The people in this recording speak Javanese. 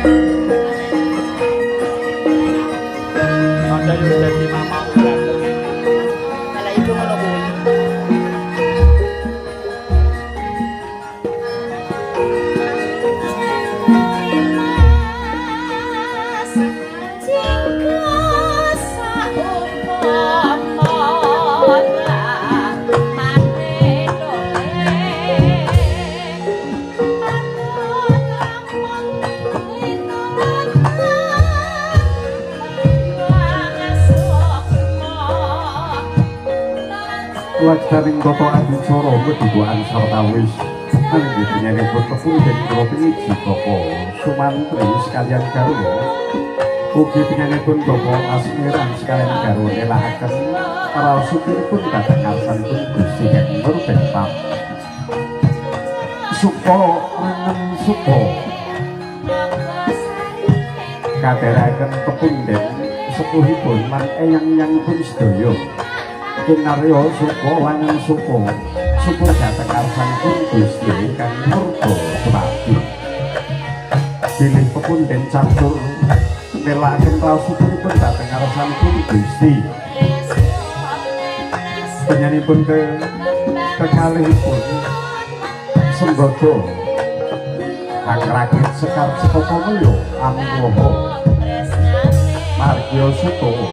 Ada yang dadi mama ukuran begini. Malah ibu ngono kuwi. Lajaring Toto Adicara kedudukan sartawis anggitnya bertepung dan provinsi Toko Sumantri sekalian Garuna ugi penyanipun Toko Asmiran sekalian Garuna nelahaken para supiripun datang arsanipun Gusti yang berbentam Supo Rangen Supo kaderaken tepung dan sepuhipun man eyang pun sedaya Kinaryo Suko Langen Suko Suko datang arsanipun Gusti ingkang murba semati bilih pepunden catur nelaken raosipun datang arsanipun Gusti penyanipun kekalihipun Sembodo Rakrakit Sekar Sekoko Mulyo Amin Woho Margyo Suko